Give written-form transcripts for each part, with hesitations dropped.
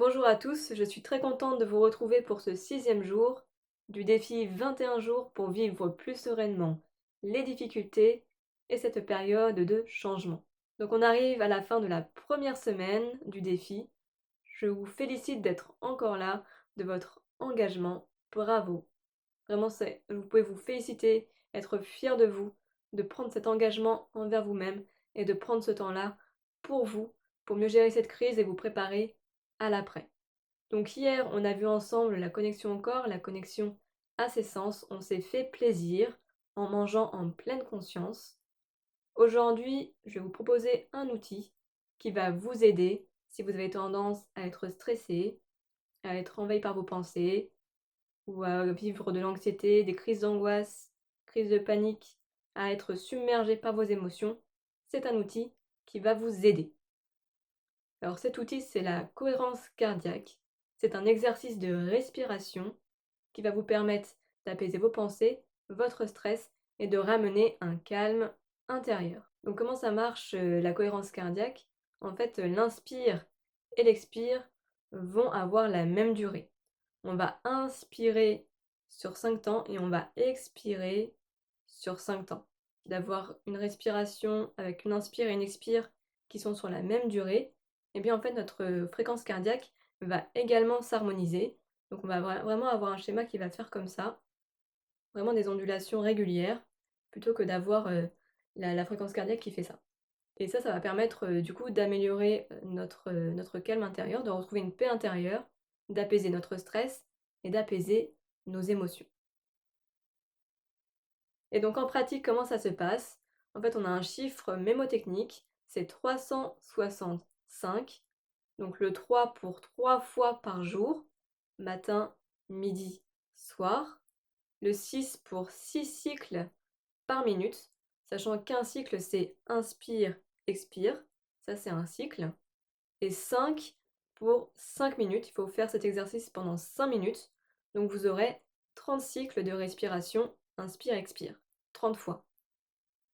Bonjour à tous, je suis très contente de vous retrouver pour ce 6e jour du défi 21 jours pour vivre plus sereinement les difficultés et cette période de changement. Donc on arrive à la fin de la première semaine du défi. Je vous félicite d'être encore là, de votre engagement. Bravo. Vraiment, vous pouvez vous féliciter, être fier de vous, de prendre cet engagement envers vous-même et de prendre ce temps-là pour vous, pour mieux gérer cette crise et vous préparer à l'après. Donc hier, on a vu ensemble la connexion au corps, la connexion à ses sens. On s'est fait plaisir en mangeant en pleine conscience. Aujourd'hui, je vais vous proposer un outil qui va vous aider si vous avez tendance à être stressé, à être envahi par vos pensées ou à vivre de l'anxiété, des crises d'angoisse, crises de panique, à être submergé par vos émotions. C'est un outil qui va vous aider. Alors cet outil, c'est la cohérence cardiaque. C'est un exercice de respiration qui va vous permettre d'apaiser vos pensées, votre stress et de ramener un calme intérieur. Donc comment ça marche la cohérence cardiaque? En fait, l'inspire et l'expire vont avoir la même durée. On va inspirer sur 5 temps et on va expirer sur 5 temps. D'avoir une respiration avec une inspire et une expire qui sont sur la même durée, et bien en fait notre fréquence cardiaque va également s'harmoniser. Donc on va vraiment avoir un schéma qui va faire comme ça, vraiment des ondulations régulières, plutôt que d'avoir la fréquence cardiaque qui fait ça. Et ça va permettre du coup d'améliorer notre calme intérieur, de retrouver une paix intérieure, d'apaiser notre stress et d'apaiser nos émotions. Et donc en pratique, comment ça se passe? En fait, on a un chiffre mémotechnique, c'est 365. Donc le 3 pour 3 fois par jour, matin, midi, soir. Le 6 pour 6 cycles par minute, sachant qu'un cycle, c'est inspire, expire. Ça, c'est un cycle. Et 5 pour 5 minutes. Il faut faire cet exercice pendant 5 minutes. Donc vous aurez 30 cycles de respiration, inspire, expire. 30 fois.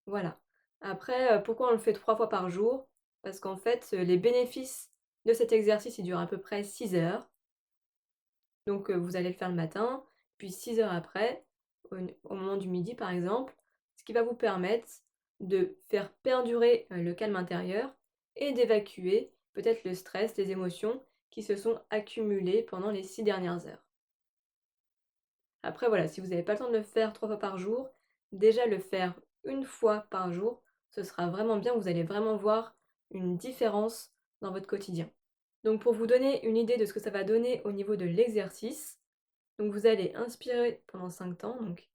Voilà. Après, pourquoi on le fait 3 fois par jour? Parce qu'en fait, les bénéfices de cet exercice, il dure à peu près 6 heures. Donc vous allez le faire le matin, puis 6 heures après, au moment du midi par exemple, ce qui va vous permettre de faire perdurer, le calme intérieur et d'évacuer peut-être le stress, les émotions qui se sont accumulées pendant les 6 dernières heures. Après voilà, si vous n'avez pas le temps de le faire 3 fois par jour, déjà le faire une fois par jour, ce sera vraiment bien, vous allez vraiment voir une différence dans votre quotidien. Donc pour vous donner une idée de ce que ça va donner au niveau de l'exercice, donc vous allez inspirer pendant 5 temps donc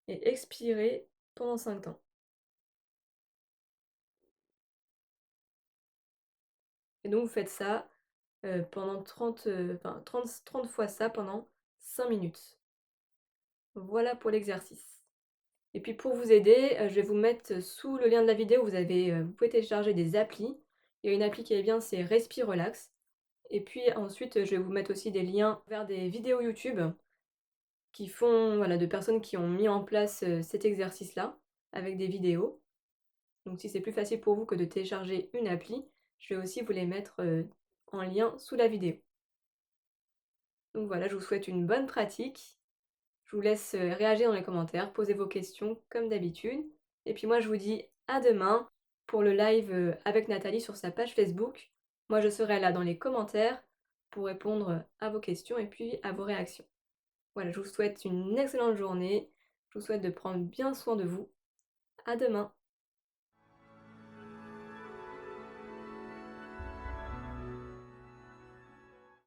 et expirer pendant 5 temps. Et donc vous faites ça, pendant 30, enfin 30 fois ça pendant 5 minutes. Voilà pour l'exercice. Et puis pour vous aider, je vais vous mettre sous le lien de la vidéo, vous pouvez télécharger des applis. Il y a une appli qui est bien, c'est Respire Relax. Et puis ensuite, je vais vous mettre aussi des liens vers des vidéos YouTube qui font voilà, de personnes qui ont mis en place, cet exercice-là, avec des vidéos. Donc si c'est plus facile pour vous que de télécharger une appli, je vais aussi vous les mettre, en lien sous la vidéo. Donc voilà, je vous souhaite une bonne pratique. Je vous laisse, réagir dans les commentaires, poser vos questions comme d'habitude. Et puis moi je vous dis à demain pour le live, avec Nathalie sur sa page Facebook. Moi je serai là dans les commentaires pour répondre à vos questions et puis à vos réactions. Voilà, je vous souhaite une excellente journée. Je vous souhaite de prendre bien soin de vous. À demain.